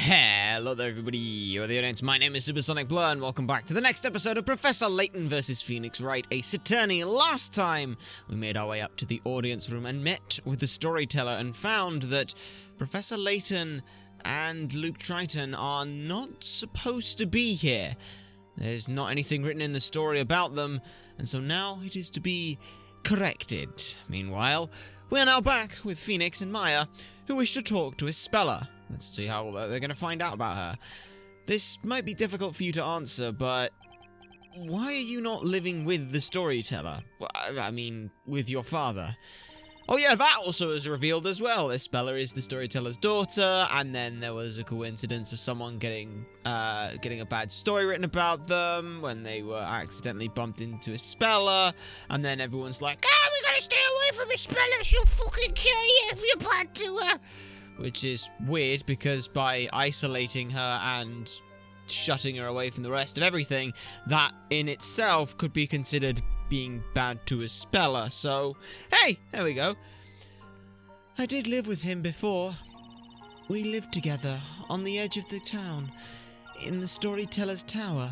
Hello there everybody, you're the audience, my name is Supersonic Blur and welcome back to the next episode of Professor Layton vs Phoenix Wright, a Saturni. Last time, we made our way up to the audience room and met with the storyteller and found that Professor Layton and Luke Triton are not supposed to be here. There's not anything written in the story about them, and so now it is to be corrected. Meanwhile, we are now back with Phoenix and Maya, who wish to talk to Isabella. Let's see how they're going to find out about her. This might be difficult for you to answer, but why are you not living with the storyteller? I mean, with your father. Oh yeah, that also is revealed as well. Isabella is the storyteller's daughter, and then there was a coincidence of someone getting a bad story written about them when they were accidentally bumped into Isabella, and then everyone's like, we gotta stay away from Isabella, she'll fucking kill you if you're bad to her. Which is weird, because by isolating her and shutting her away from the rest of everything, that in itself could be considered being bad to Isabella. So, hey, there we go. I did live with him before. We lived together on the edge of the town, in the Storyteller's Tower.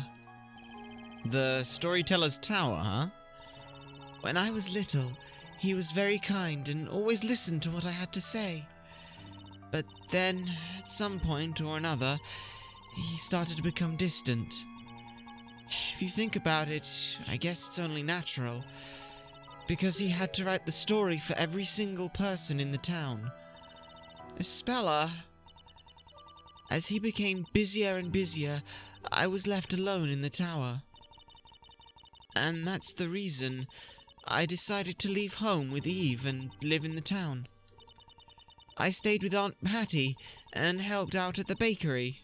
The Storyteller's Tower, huh? When I was little, he was very kind and always listened to what I had to say. But then, at some point or another, he started to become distant. If you think about it, I guess it's only natural, because he had to write the story for every single person in the town. Isabella, as he became busier and busier, I was left alone in the tower. And that's the reason I decided to leave home with Eve and live in the town. I stayed with Aunt Patty and helped out at the bakery.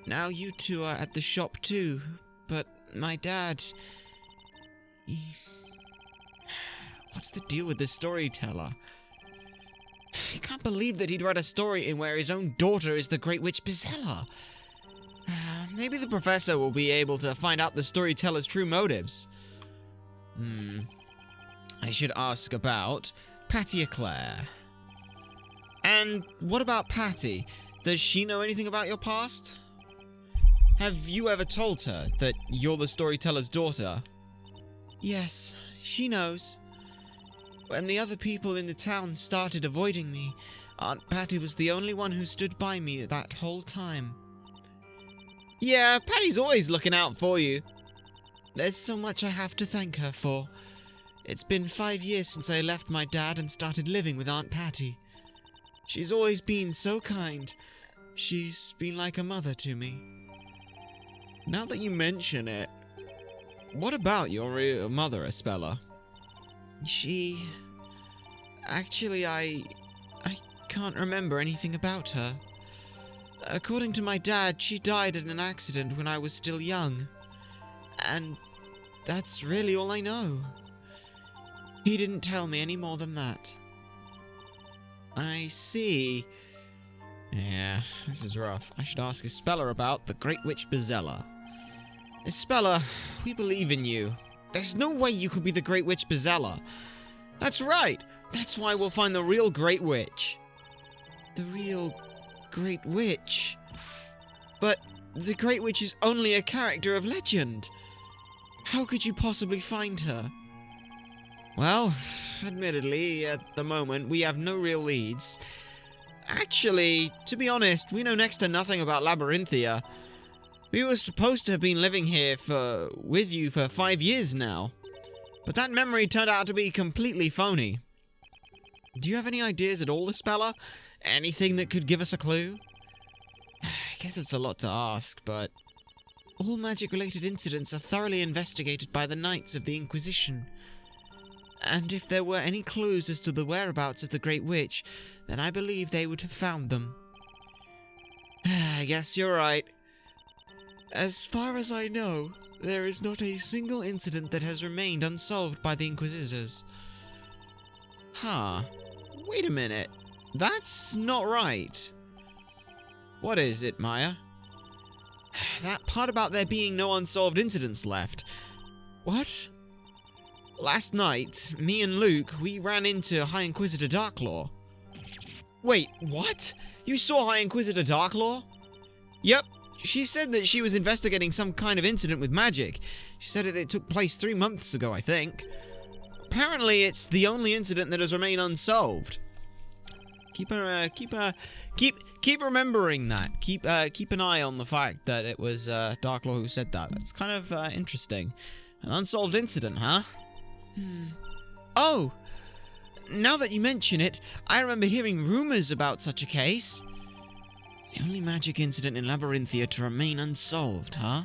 Now you two are at the shop too, but my dad... What's the deal with this storyteller? I can't believe that he'd write a story in where his own daughter is the Great Witch Bezella. Maybe the professor will be able to find out the storyteller's true motives. I should ask about Patty Eclair. And what about Patty? Does she know anything about your past? Have you ever told her that you're the storyteller's daughter? Yes, she knows. When the other people in the town started avoiding me, Aunt Patty was the only one who stood by me that whole time. Yeah, Patty's always looking out for you. There's so much I have to thank her for. It's been 5 years since I left my dad and started living with Aunt Patty. She's always been so kind. She's been like a mother to me. Now that you mention it, what about your real mother, Isabella? Actually, I can't remember anything about her. According to my dad, she died in an accident when I was still young. And that's really all I know. He didn't tell me any more than that. I see. Yeah, this is rough. I should ask Isabella about the Great Witch Bezella. Isabella, we believe in you. There's no way you could be the Great Witch Bezella. That's right. That's why we'll find the real Great Witch. The real Great Witch? But the Great Witch is only a character of legend. How could you possibly find her? Well, admittedly, at the moment, we have no real leads. Actually, to be honest, we know next to nothing about Labyrinthia. We were supposed to have been living here with you for 5 years now. But that memory turned out to be completely phony. Do you have any ideas at all, Isabella? Anything that could give us a clue? I guess it's a lot to ask, but... all magic-related incidents are thoroughly investigated by the Knights of the Inquisition. And if there were any clues as to the whereabouts of the Great Witch, then I believe they would have found them. I guess you're right. As far as I know, there is not a single incident that has remained unsolved by the Inquisitors. Huh. Wait a minute. That's not right. What is it, Maya? That part about there being no unsolved incidents left. What? Last night, me and Luke, we ran into High Inquisitor Darklaw. Wait, what? You saw High Inquisitor Darklaw? Yep. She said that she was investigating some kind of incident with magic. She said it took place 3 months ago, I think. Apparently, it's the only incident that has remained unsolved. Keep remembering that. Keep an eye on the fact that it was Darklaw who said that. That's kind of interesting. An unsolved incident, huh? Oh, now that you mention it, I remember hearing rumors about such a case. The only magic incident in Labyrinthia to remain unsolved, huh?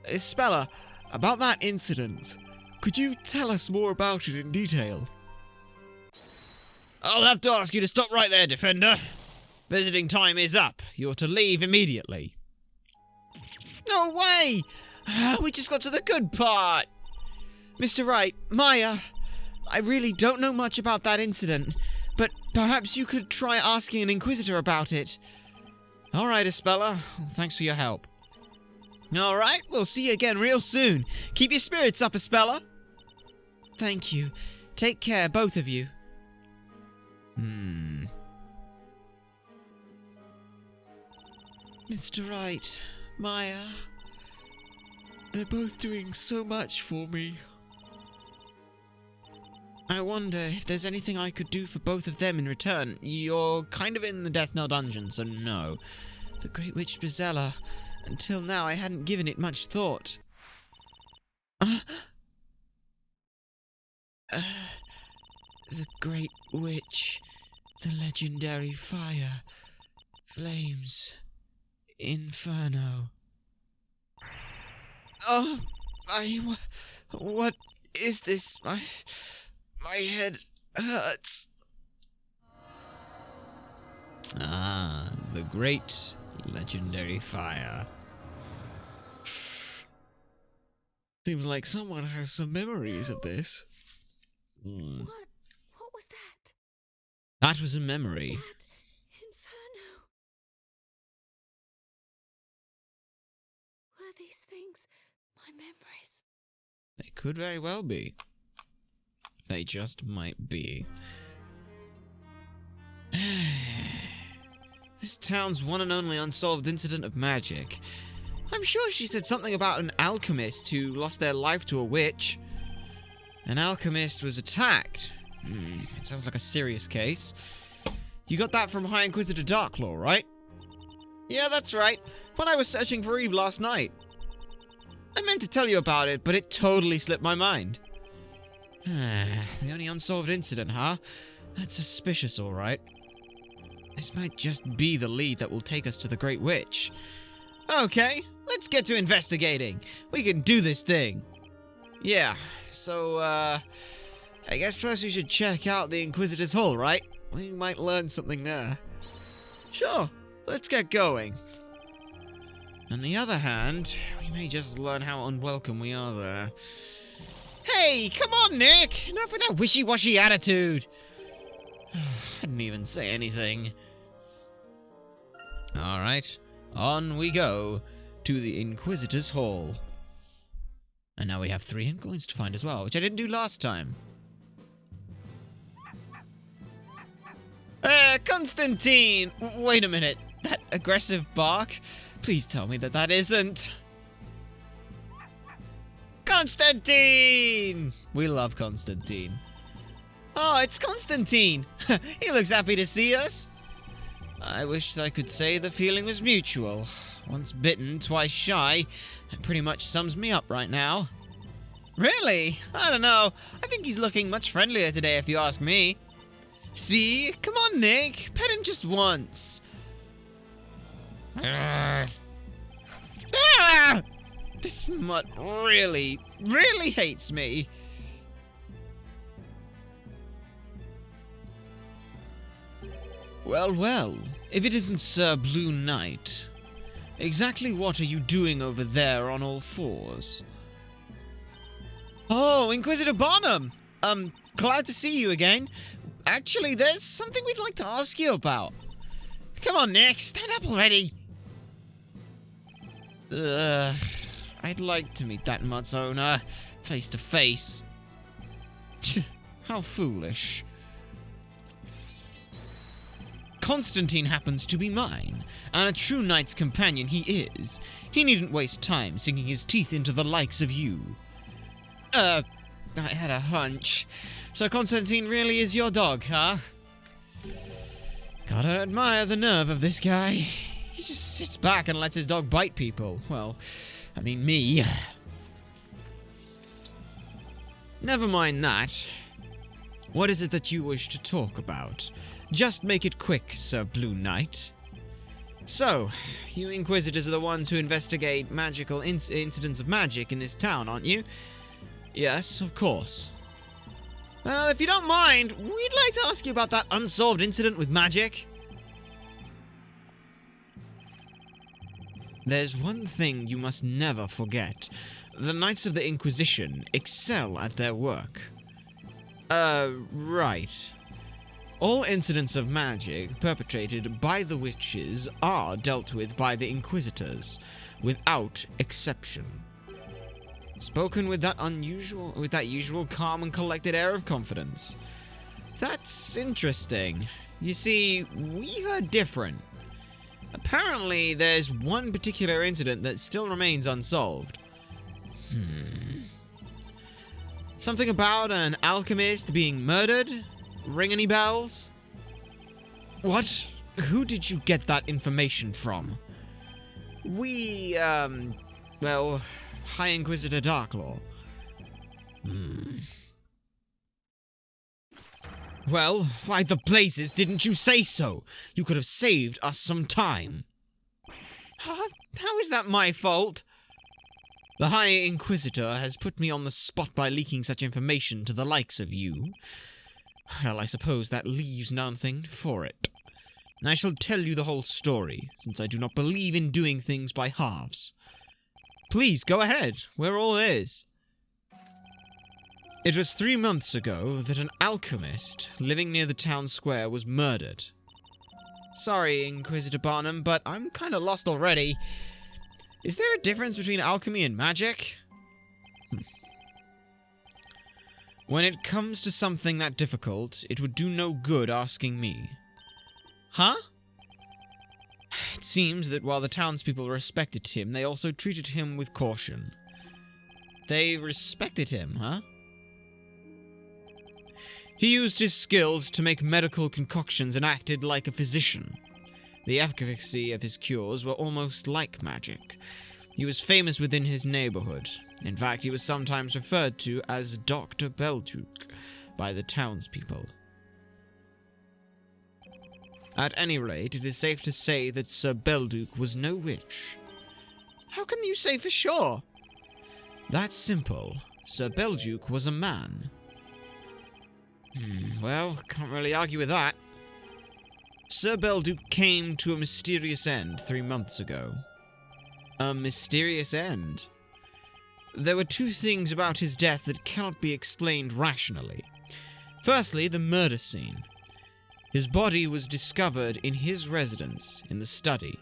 Spella, about that incident, could you tell us more about it in detail? I'll have to ask you to stop right there, Defender. Visiting time is up. You're to leave immediately. No way! We just got to the good part. Mr. Wright, Maya, I really don't know much about that incident, but perhaps you could try asking an Inquisitor about it. Alright, Espella. Thanks for your help. Alright, we'll see you again real soon. Keep your spirits up, Espella. Thank you. Take care, both of you. Mr. Wright, Maya, they're both doing so much for me. I wonder if there's anything I could do for both of them in return. You're kind of in the Death Knell dungeon, so no. The Great Witch Bizella. Until now, I hadn't given it much thought. The Great Witch. The legendary fire. Flames. Inferno. Oh, what is this? My head hurts. Ah, the great legendary fire. Seems like someone has some memories of this. What was that? That was a memory. That inferno. Were these things my memories? They could very well be. They just might be. This town's one and only unsolved incident of magic. I'm sure she said something about an alchemist who lost their life to a witch. An alchemist was attacked. It sounds like a serious case. You got that from High Inquisitor Darklaw, right? Yeah, that's right. When I was searching for Eve last night. I meant to tell you about it, but it totally slipped my mind. The only unsolved incident, huh? That's suspicious, alright. This might just be the lead that will take us to the Great Witch. Okay, let's get to investigating. We can do this thing. Yeah, so, I guess first we should check out the Inquisitor's Hall, right? We might learn something there. Sure, let's get going. On the other hand, we may just learn how unwelcome we are there. Hey, come on, Nick! Enough with that wishy-washy attitude! I didn't even say anything. Alright, on we go to the Inquisitor's Hall. And now we have 3 hint coins to find as well, which I didn't do last time. Constantine! Wait a minute, that aggressive bark? Please tell me that that isn't... Constantine! We love Constantine. Oh, it's Constantine! He looks happy to see us. I wish I could say the feeling was mutual. Once bitten, twice shy. That pretty much sums me up right now. Really? I don't know. I think he's looking much friendlier today if you ask me. See? Come on, Nick. Pet him just once. This mutt really hates me. Well, well, if it isn't Sir Blue Knight, exactly what are you doing over there on all fours? Oh, Inquisitor Barnum! Glad to see you again. Actually, there's something we'd like to ask you about. Come on, Nick, stand up already. I'd like to meet that mutt's owner, face to face. How foolish. Constantine happens to be mine, and a true knight's companion he is. He needn't waste time sinking his teeth into the likes of you. I had a hunch. So Constantine really is your dog, huh? Gotta admire the nerve of this guy. He just sits back and lets his dog bite people. Well, I mean me. Never mind that. What is it that you wish to talk about? Just make it quick, Sir Blue Knight. So, you Inquisitors are the ones who investigate magical incidents of magic in this town, aren't you? Yes, of course. Well, if you don't mind, we'd like to ask you about that unsolved incident with magic. There's one thing you must never forget. The Knights of the Inquisition excel at their work. Right. All incidents of magic perpetrated by the witches are dealt with by the Inquisitors, without exception. Spoken with that usual calm and collected air of confidence. That's interesting. You see, we are different. Apparently, there's one particular incident that still remains unsolved. Something about an alchemist being murdered? Ring any bells? What? Who did you get that information from? We, well, High Inquisitor Darklaw. Well, why the blazes didn't you say so? You could have saved us some time. How is that my fault? The High Inquisitor has put me on the spot by leaking such information to the likes of you. Well, I suppose that leaves nothing for it. I shall tell you the whole story, since I do not believe in doing things by halves. Please, go ahead. We're all ears. It was 3 months ago that an alchemist living near the town square was murdered. Sorry, Inquisitor Barnum, but I'm kinda lost already. Is there a difference between alchemy and magic? When it comes to something that difficult, it would do no good asking me. Huh? It seems that while the townspeople respected him, they also treated him with caution. They respected him, huh? He used his skills to make medical concoctions and acted like a physician. The efficacy of his cures were almost like magic. He was famous within his neighborhood. In fact, he was sometimes referred to as Dr. Belduke by the townspeople. At any rate, it is safe to say that Sir Belduke was no witch. How can you say for sure? That's simple. Sir Belduke was a man. Well, can't really argue with that. Sir Belduke came to a mysterious end 3 months ago. A mysterious end? There were 2 things about his death that cannot be explained rationally. Firstly, the murder scene. His body was discovered in his residence, in the study.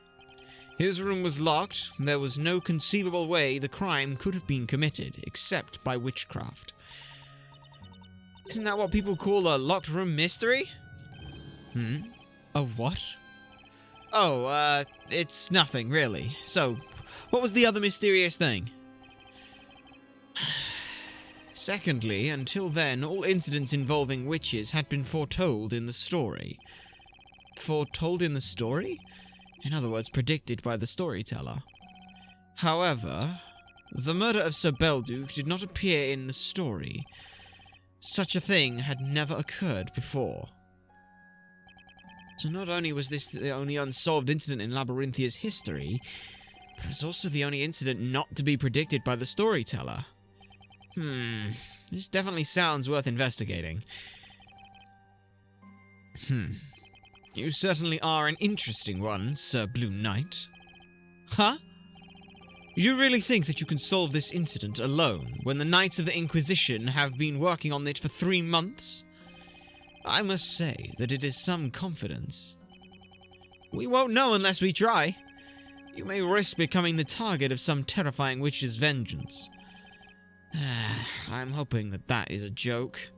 His room was locked, and there was no conceivable way the crime could have been committed, except by witchcraft. Isn't that what people call a locked room mystery? A what? Oh, it's nothing, really. So, what was the other mysterious thing? Secondly, until then, all incidents involving witches had been foretold in the story. Foretold in the story? In other words, predicted by the storyteller. However, the murder of Sir Belduke did not appear in the story. Such a thing had never occurred before. So not only was this the only unsolved incident in Labyrinthia's history, but it was also the only incident not to be predicted by the storyteller. This definitely sounds worth investigating. You certainly are an interesting one, Sir Blue Knight. Huh? You really think that you can solve this incident alone, when the Knights of the Inquisition have been working on it for 3 months? I must say that it is some confidence. We won't know unless we try. You may risk becoming the target of some terrifying witch's vengeance. I'm hoping that that is a joke.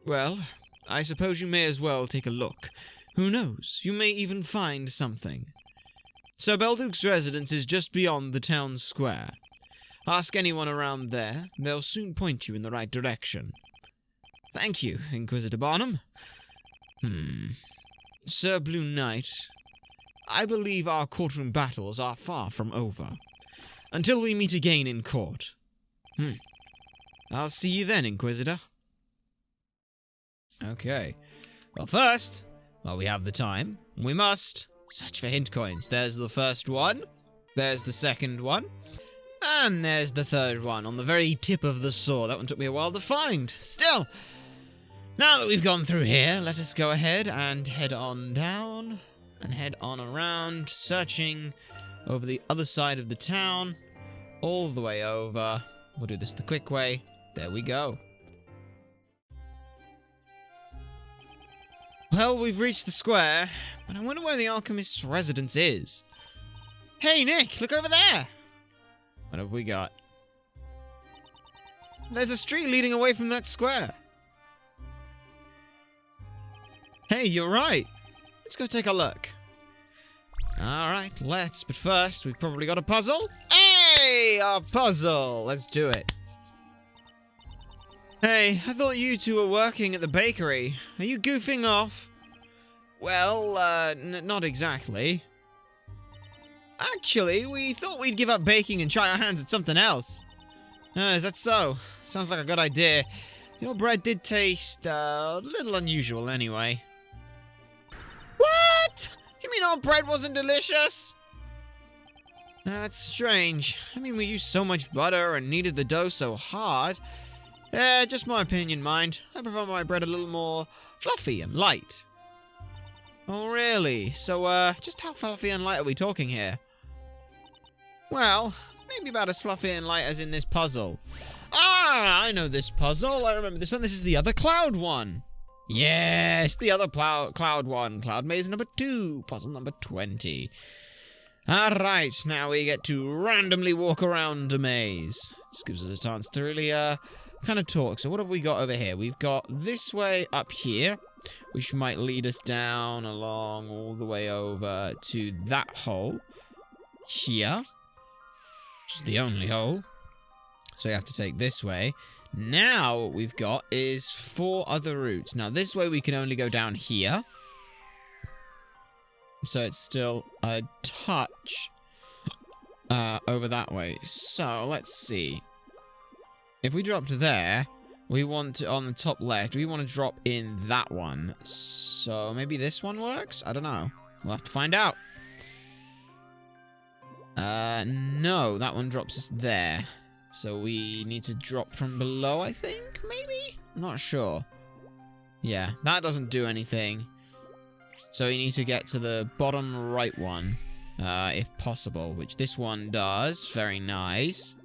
Well, I suppose you may as well take a look. Who knows, you may even find something. Sir Belduke's residence is just beyond the town square. Ask anyone around there, they'll soon point you in the right direction. Thank you, Inquisitor Barnum. Sir Blue Knight, I believe our courtroom battles are far from over. Until we meet again in court. I'll see you then, Inquisitor. Okay. Well, first, while we have the time, we must search for hint coins. There's the first one. There's the second one. And there's the third one on the very tip of the saw. That one took me a while to find. Still, now that we've gone through here, let us go ahead and head on down and head on around, searching over the other side of the town, all the way over. We'll do this the quick way. There we go. Well, we've reached the square, but I wonder where the Alchemist's residence is. Hey, Nick, look over there! What have we got? There's a street leading away from that square. Hey, you're right. Let's go take a look. Alright, let's. But first, we've probably got a puzzle. Hey, a puzzle! Let's do it. Hey, I thought you two were working at the bakery. Are you goofing off? Well, not exactly. Actually, we thought we'd give up baking and try our hands at something else. Is that so? Sounds like a good idea. Your bread did taste, a little unusual anyway. What? You mean our bread wasn't delicious? That's strange. I mean, we used so much butter and kneaded the dough so hard. Just my opinion, mind. I prefer my bread a little more fluffy and light. Oh, really? So, just how fluffy and light are we talking here? Well, maybe about as fluffy and light as in this puzzle. Ah, I know this puzzle. I remember this one. This is the other cloud one. Yes, the other cloud one. Cloud maze number 2. Puzzle number 20. Alright, now we get to randomly walk around a maze. Just gives us a chance to really, kind of talk. So what have we got over here? We've got this way up here, which might lead us down along all the way over to that hole here. Which is the only hole. So you have to take this way. Now what we've got is 4 other routes. Now this way we can only go down here. So it's still a touch over that way. So let's see. If we drop to there, we want to, on the top left, we want to drop in that one. So maybe this one works? I don't know. We'll have to find out. No, that one drops us there. So we need to drop from below, I think, maybe? I'm not sure. Yeah, that doesn't do anything. So we need to get to the bottom right one, if possible, which this one does. Very nice.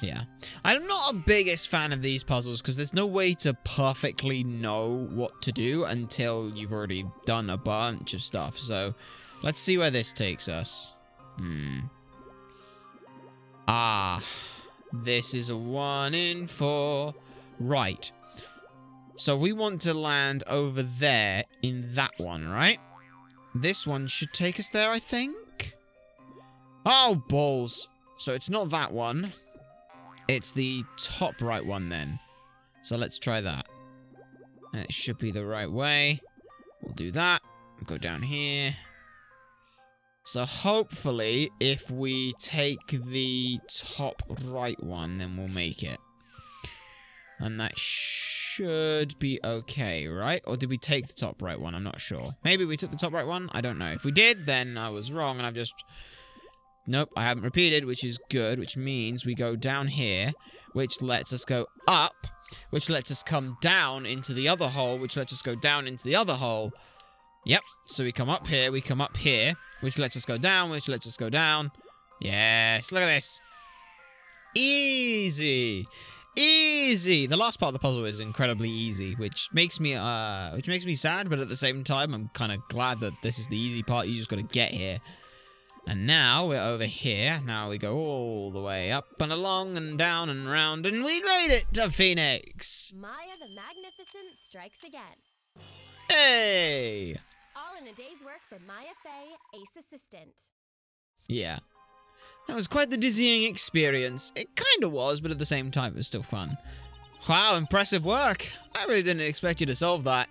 Yeah. I'm not a biggest fan of these puzzles because there's no way to perfectly know what to do until you've already done a bunch of stuff. So let's see where this takes us. Ah, this is a 1 in 4. Right. So we want to land over there in that one, right? This one should take us there, I think. Oh, balls. So it's not that one. It's the top right one then. So let's try that. It should be the right way. We'll do that. Go down here. So hopefully, if we take the top right one, then we'll make it. And that should be okay, right? Or did we take the top right one? I'm not sure. Maybe we took the top right one? I don't know. If we did, then I was wrong and I've just... Nope, I haven't repeated, which is good, which means we go down here, which lets us go up, which lets us come down into the other hole, which lets us go down into the other hole. Yep, so we come up here, which lets us go down, which lets us go down. Yes, look at this. Easy. Easy. The last part of the puzzle is incredibly easy, which makes me sad, but at the same time, I'm kind of glad that this is the easy part. You just got to get here. And now we're over here. Now we go all the way up and along and down and round, and we made it to Phoenix. Maya the Magnificent strikes again. Hey! All in a day's work for Maya Fey, Ace Assistant. Yeah. That was quite the dizzying experience. It kinda was, but at the same time it was still fun. Wow, impressive work. I really didn't expect you to solve that.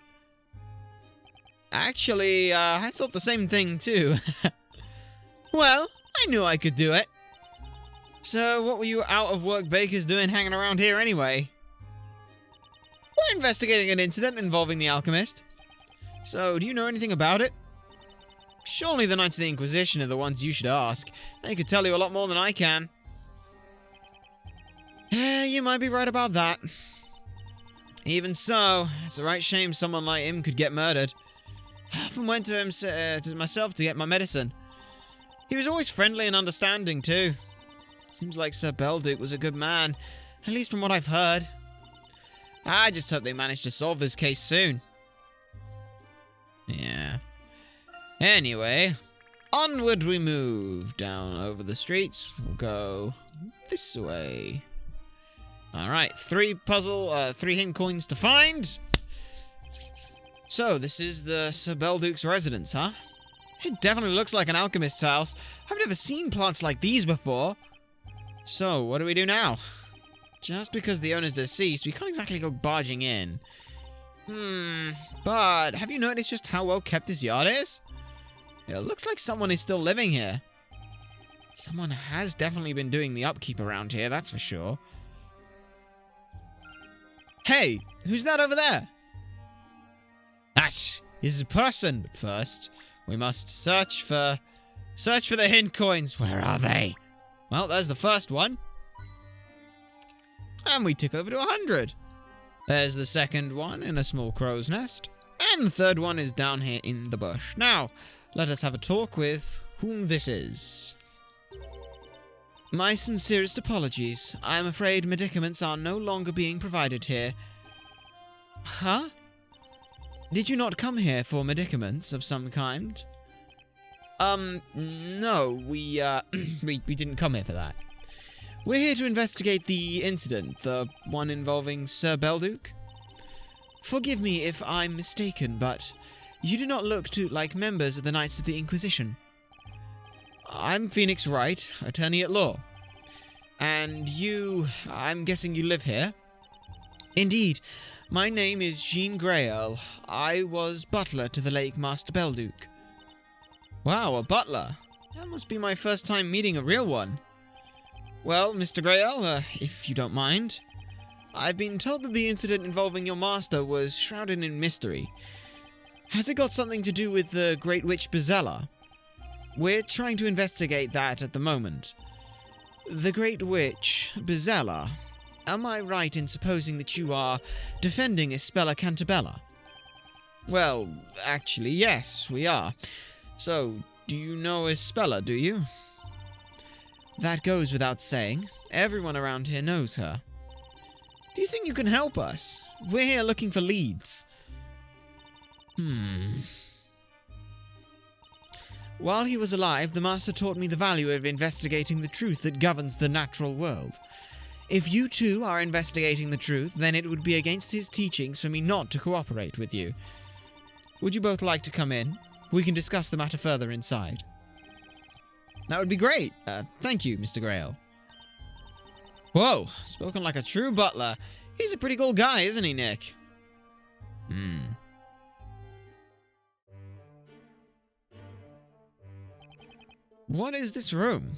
Actually, I thought the same thing too. Well, I knew I could do it. So, what were you out-of-work bakers doing hanging around here anyway? We're investigating an incident involving the Alchemist. So, do you know anything about it? Surely the Knights of the Inquisition are the ones you should ask. They could tell you a lot more than I can. You might be right about that. Even so, it's a right shame someone like him could get murdered. I often went to him to myself to get my medicine. He was always friendly and understanding too. Seems like Sir Belduke was a good man, at least from what I've heard. I just hope they manage to solve this case soon. Yeah. Anyway, onward we move. Down over the streets. We'll go this way. Alright, 3 hidden coins to find. So, this is the Sir Belduke's residence, huh? It definitely looks like an alchemist's house. I've never seen plants like these before. So, what do we do now? Just because the owner's deceased, we can't exactly go barging in. But have you noticed just how well kept his yard is? It looks like someone is still living here. Someone has definitely been doing the upkeep around here, that's for sure. Hey, who's that over there? That is a person. But first, we must search for the hint coins. Where are they? Well, there's the first one. And we tick over to 100. There's the second one in a small crow's nest. And the third one is down here in the bush. Now, let us have a talk with whom this is. My sincerest apologies. I'm afraid medicaments are no longer being provided here. Huh? Did you not come here for medicaments of some kind? No, we didn't come here for that. We're here to investigate the incident, the one involving Sir Belduke. Forgive me if I'm mistaken, but you do not look like members of the Knights of the Inquisition. I'm Phoenix Wright, attorney at law. And you, I'm guessing you live here? Indeed. My name is Jean Grail. I was butler to the late Master Belduke. Wow, a butler. That must be my first time meeting a real one. Well, Mr. Grail, if you don't mind, I've been told that the incident involving your master was shrouded in mystery. Has it got something to do with the Great Witch Bezella? We're trying to investigate that at the moment. The Great Witch Bezella. Am I right in supposing that you are defending Espella Cantabella? Well, actually, yes, we are. So, do you know Espella, do you? That goes without saying. Everyone around here knows her. Do you think you can help us? We're here looking for leads. While he was alive, the Master taught me the value of investigating the truth that governs the natural world. If you too are investigating the truth, then it would be against his teachings for me not to cooperate with you. Would you both like to come in? We can discuss the matter further inside. That would be great. Thank you, Mr. Grail. Whoa, spoken like a true butler. He's a pretty cool guy, isn't he, Nick? What is this room?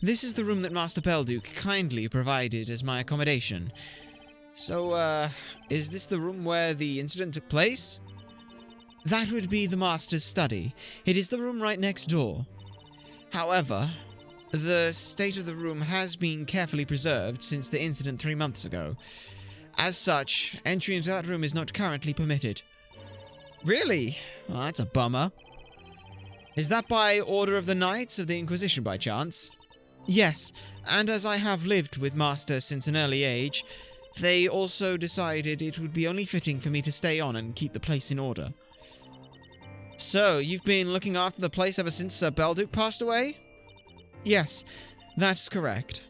This is the room that Master Belduke kindly provided as my accommodation. So, is this the room where the incident took place? That would be the Master's study. It is the room right next door. However, the state of the room has been carefully preserved since the incident 3 months ago. As such, entry into that room is not currently permitted. Really? Well, that's a bummer. Is that by order of the Knights of the Inquisition by chance? Yes, and as I have lived with Master since an early age, they also decided it would be only fitting for me to stay on and keep the place in order. So, you've been looking after the place ever since Sir Belduke passed away? Yes, that's correct.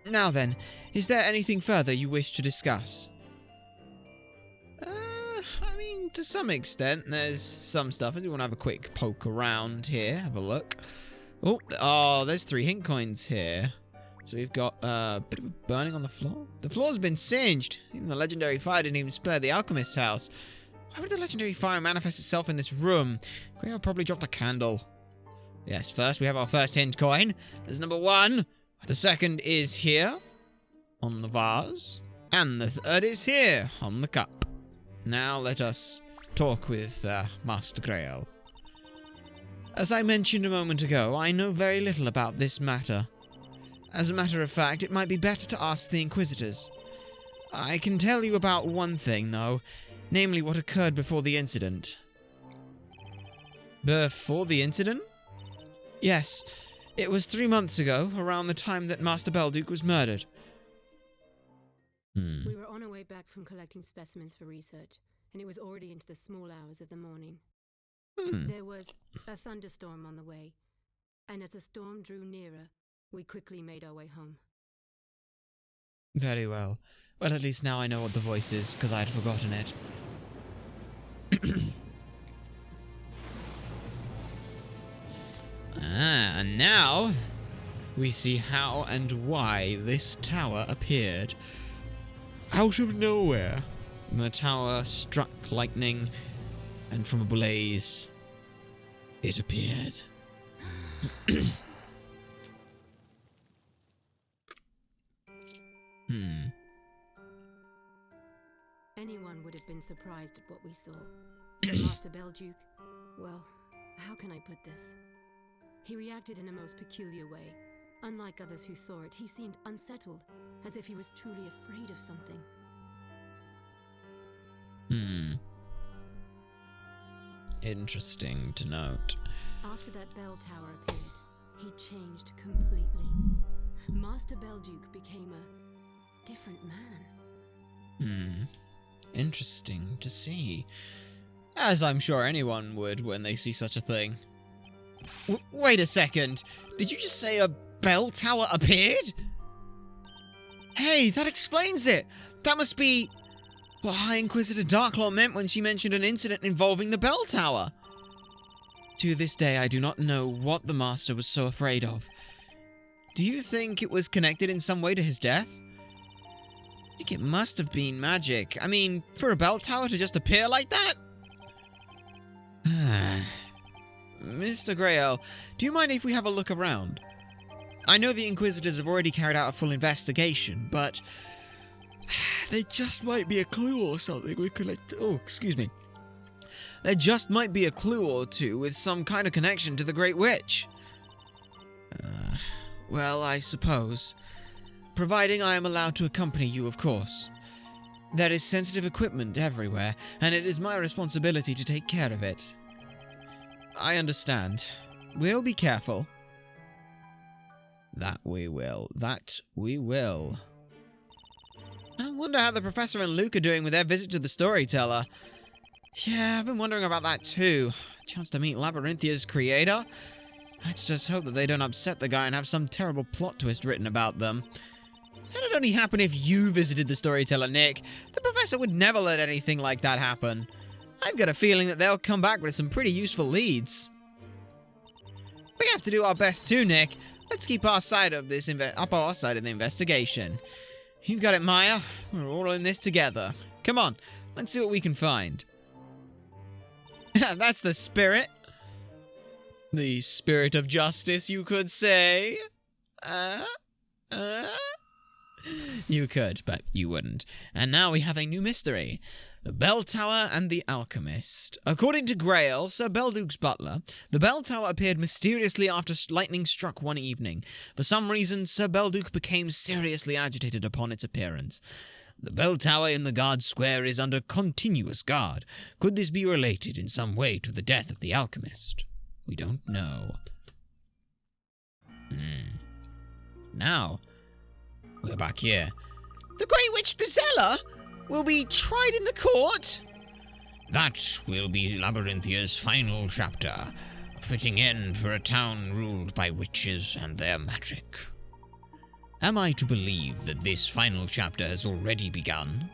Now then, is there anything further you wish to discuss? to some extent, there's some stuff. I do want to have a quick poke around here. Have a look. Oh, there's 3 hint coins here. So we've got a bit of a burning on the floor. The floor's been singed. Even the legendary fire didn't even spare the Alchemist's house. Why would the legendary fire manifest itself in this room? Grail probably dropped a candle. Yes, first we have our first hint coin. There's number 1. The second is here on the vase. And the third is here on the cup. Now let us talk with Master Grail. As I mentioned a moment ago, I know very little about this matter. As a matter of fact, it might be better to ask the Inquisitors. I can tell you about one thing, though, namely what occurred before the incident. Before the incident? Yes, it was 3 months ago, around the time that Master Belduke was murdered. We were on our way back from collecting specimens for research, and it was already into the small hours of the morning. There was a thunderstorm on the way, and as the storm drew nearer, we quickly made our way home. Very well. Well, at least now I know what the voice is, because I had forgotten it. And now we see how and why this tower appeared. Out of nowhere, the tower struck lightning, and from a blaze, it appeared. Anyone would have been surprised at what we saw. But Master Belduke, well, how can I put this? He reacted in a most peculiar way. Unlike others who saw it, he seemed unsettled, as if he was truly afraid of something. Interesting to note. After that bell tower appeared, he changed completely. Master Belduke became a different man. Interesting to see. As I'm sure anyone would when they see such a thing. Wait a second. Did you just say a bell tower appeared? Hey, that explains it. That must be what High Inquisitor Darklaw meant when she mentioned an incident involving the bell tower. To this day, I do not know what the Master was so afraid of. Do you think it was connected in some way to his death? I think it must have been magic. I mean, for a bell tower to just appear like that? Mr. Grail, do you mind if we have a look around? I know the Inquisitors have already carried out a full investigation, but there just might be a clue or something we could There just might be a clue or two with some kind of connection to the Great Witch. Well, I suppose. Providing I am allowed to accompany you, of course. There is sensitive equipment everywhere, and it is my responsibility to take care of it. I understand. We'll be careful. That we will. That we will. I wonder how the Professor and Luke are doing with their visit to the Storyteller. Yeah, I've been wondering about that too. Chance to meet Labyrinthia's creator? Let's just hope that they don't upset the guy and have some terrible plot twist written about them. That'd only happen if you visited the Storyteller, Nick. The Professor would never let anything like that happen. I've got a feeling that they'll come back with some pretty useful leads. We have to do our best too, Nick. Let's keep our side of this up our side of the investigation. You got it, Maya. We're all in this together. Come on, let's see what we can find. That's the spirit. The spirit of justice, you could say. You could, but you wouldn't. And now we have a new mystery. The Bell Tower and the Alchemist. According to Grail, Sir Belduke's butler, the Bell Tower appeared mysteriously after lightning struck one evening. For some reason, Sir Belduke became seriously agitated upon its appearance. The bell tower in the guard square is under continuous guard. Could this be related in some way to the death of the alchemist? We don't know. Now, we're back here. The Great Witch Bizella will be tried in the court? That will be Labyrinthia's final chapter, a fitting end for a town ruled by witches and their magic. Am I to believe that this final chapter has already begun?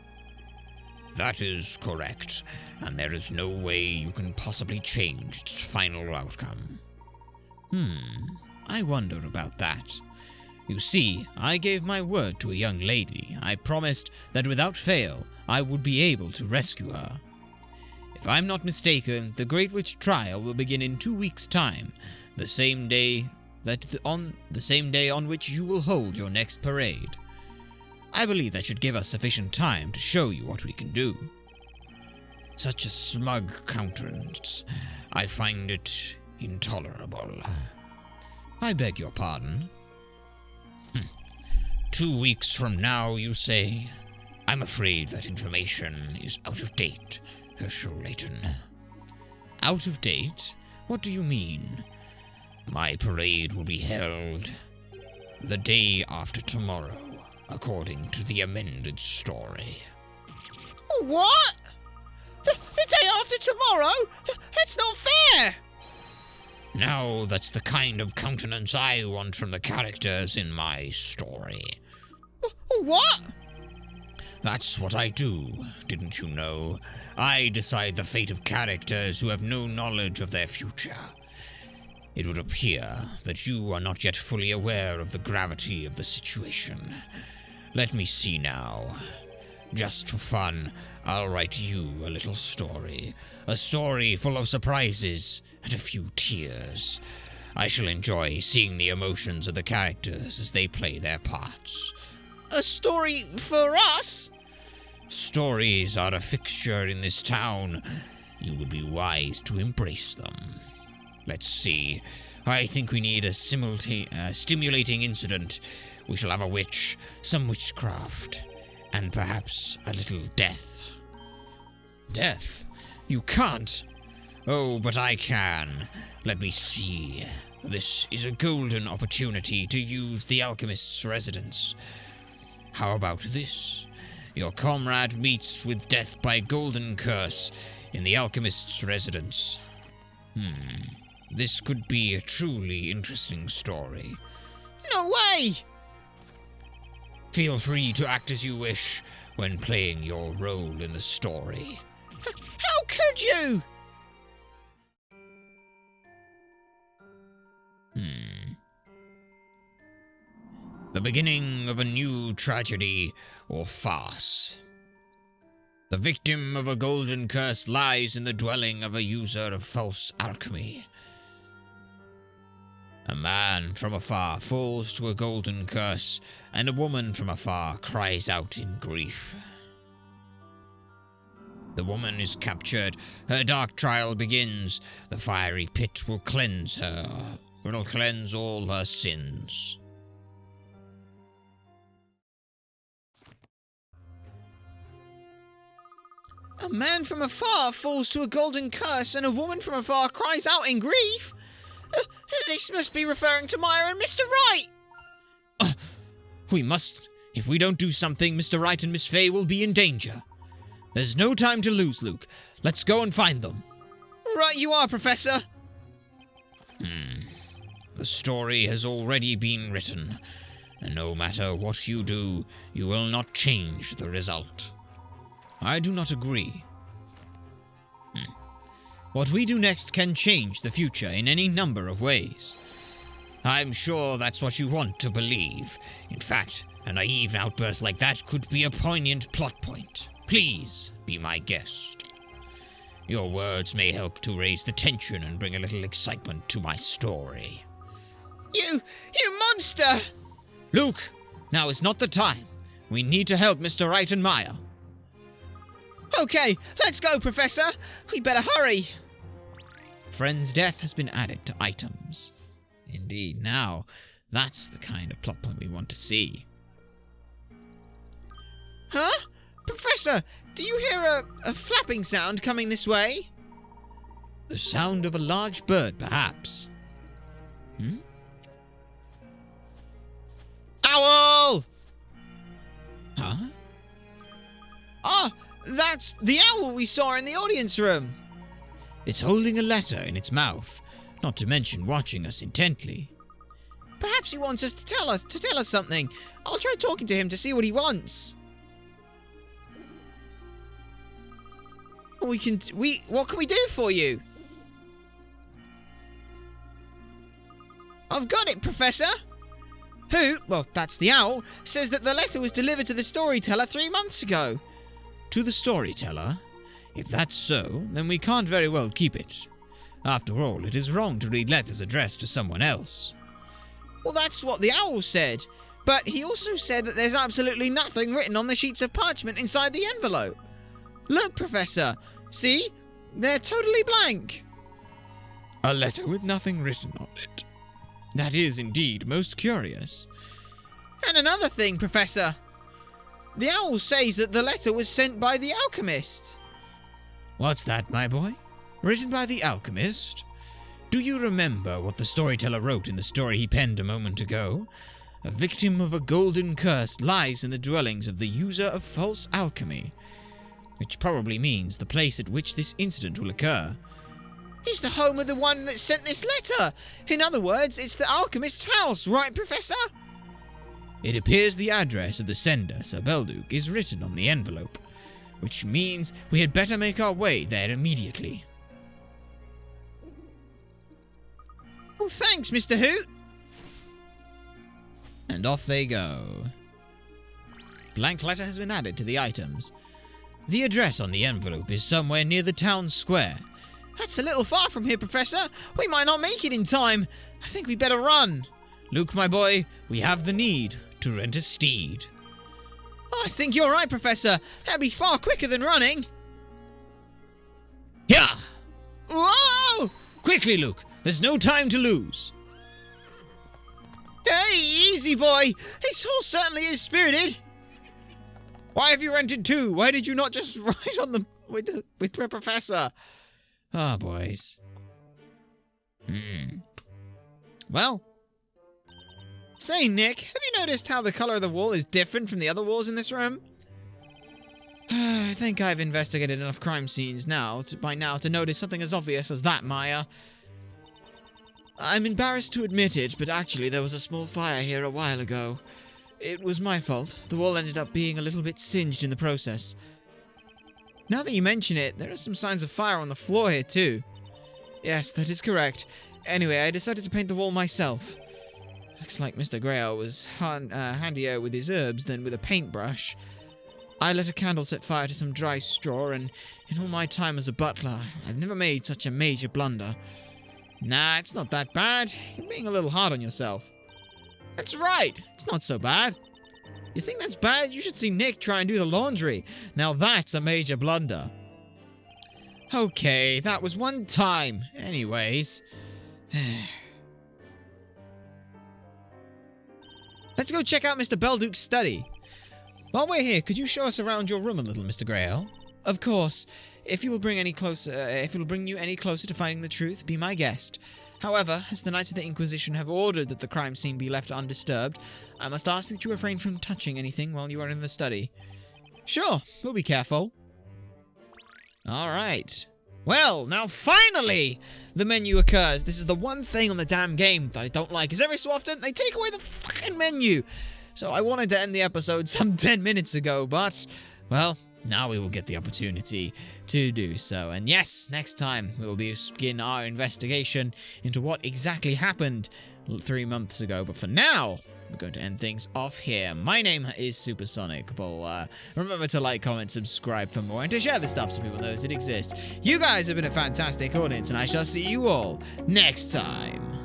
That is correct, and there is no way you can possibly change its final outcome. I wonder about that. You see, I gave my word to a young lady. I promised that without fail, I would be able to rescue her. If I'm not mistaken, the Great Witch trial will begin in 2 weeks' time, the same day on which you will hold your next parade. I believe that should give us sufficient time to show you what we can do. Such a smug countenance. I find it intolerable. I beg your pardon. 2 weeks from now, you say? I'm afraid that information is out of date, Herschel Layton. Out of date? What do you mean? My parade will be held the day after tomorrow, according to the amended story. What? The day after tomorrow? That's not fair! Now that's the kind of countenance I want from the characters in my story. What? That's what I do, didn't you know? I decide the fate of characters who have no knowledge of their future. It would appear that you are not yet fully aware of the gravity of the situation. Let me see now. Just for fun, I'll write you a little story. A story full of surprises and a few tears. I shall enjoy seeing the emotions of the characters as they play their parts. A story for us? Stories are a fixture in this town. You would be wise to embrace them. Let's see. I think we need a stimulating incident. We shall have a witch, some witchcraft, and perhaps a little death. Death? You can't. Oh, but I can. Let me see. This is a golden opportunity to use the Alchemist's residence. How about this? Your comrade meets with death by golden curse in the Alchemist's residence. This could be a truly interesting story. No way! Feel free to act as you wish when playing your role in the story. How could you? The beginning of a new tragedy or farce. The victim of a golden curse lies in the dwelling of a user of false alchemy. A man from afar falls to a golden curse, and a woman from afar cries out in grief. The woman is captured. Her dark trial begins. The fiery pit will cleanse her. It will cleanse all her sins. A man from afar falls to a golden curse, and a woman from afar cries out in grief? This must be referring to Maya and Mr. Wright! We must. If we don't do something, Mr. Wright and Miss Fay will be in danger. There's no time to lose, Luke. Let's go and find them. Right you are, Professor. The story has already been written, and no matter what you do, you will not change the result. I do not agree. What we do next can change the future in any number of ways. I'm sure that's what you want to believe. In fact, a naive outburst like that could be a poignant plot point. Please be my guest. Your words may help to raise the tension and bring a little excitement to my story. You monster! Luke, now is not the time. We need to help Mr. Wright and Maya. Okay, let's go, Professor. We better hurry. Friend's death has been added to items. Indeed, now that's the kind of plot point we want to see. Huh? Professor, do you hear a flapping sound coming this way? The sound of a large bird, perhaps. Owl! Huh? Ah, that's the owl we saw in the audience room. It's holding a letter in its mouth, not to mention watching us intently. Perhaps he wants us to tell us something. I'll try talking to him to see what he wants. What can we do for you? I've got it, Professor! Who, well, that's the owl, says that the letter was delivered to the storyteller 3 months ago. To the storyteller? If that's so, then we can't very well keep it. After all, it is wrong to read letters addressed to someone else. Well, that's what the owl said, but he also said that there's absolutely nothing written on the sheets of parchment inside the envelope. Look, Professor, see? They're totally blank. A letter with nothing written on it. That is indeed most curious. And another thing, Professor. The owl says that the letter was sent by the Alchemist. What's that, my boy? Written by the Alchemist? Do you remember what the storyteller wrote in the story he penned a moment ago? A victim of a golden curse lies in the dwellings of the user of false alchemy. Which probably means the place at which this incident will occur. It's the home of the one that sent this letter! In other words, it's the Alchemist's house, right, Professor? It appears the address of the sender, Sir Belduke, is written on the envelope, which means we had better make our way there immediately. Oh, thanks, Mr. Hoot! And off they go. Blank letter has been added to the items. The address on the envelope is somewhere near the town square. That's a little far from here, Professor. We might not make it in time. I think we better run. Luke, my boy, we have the need to rent a steed. Oh, I think you're right, Professor. That'd be far quicker than running. Yeah! Whoa! Quickly, Luke. There's no time to lose. Hey, easy, boy. This horse certainly is spirited. Why have you rented two? Why did you not just ride on with the Professor? Ah, boys. Well. Say, Nick, have you noticed how the color of the wall is different from the other walls in this room? I think I've investigated enough crime scenes by now to notice something as obvious as that, Maya. I'm embarrassed to admit it, but actually there was a small fire here a while ago. It was my fault. The wall ended up being a little bit singed in the process. Now that you mention it, there are some signs of fire on the floor here too. Yes, that is correct. Anyway, I decided to paint the wall myself. Looks like Mr. Grail was handier with his herbs than with a paintbrush. I lit a candle, set fire to some dry straw, and in all my time as a butler, I've never made such a major blunder. Nah, it's not that bad. You're being a little hard on yourself. That's right. It's not so bad. You think that's bad? You should see Nick try and do the laundry. Now that's a major blunder. Okay, that was one time. Anyways. Let's go check out Mr. Belduke's study. While we're here, could you show us around your room a little, Mr. Grail? Of course. If it will bring you any closer to finding the truth, be my guest. However, as the Knights of the Inquisition have ordered that the crime scene be left undisturbed, I must ask that you refrain from touching anything while you are in the study. Sure, we'll be careful. Alright. Well, now finally, the menu occurs. This is the one thing on the damn game that I don't like, is every so often they take away the fucking menu. So I wanted to end the episode some 10 minutes ago, but, well, now we will get the opportunity to do so. And yes, next time we will begin our investigation into what exactly happened 3 months ago. But for now, we're going to end things off here. My name is Supersonic Bull. Remember to like, comment, subscribe for more, and to share the stuff so people know that it exists. You guys have been a fantastic audience, and I shall see you all next time.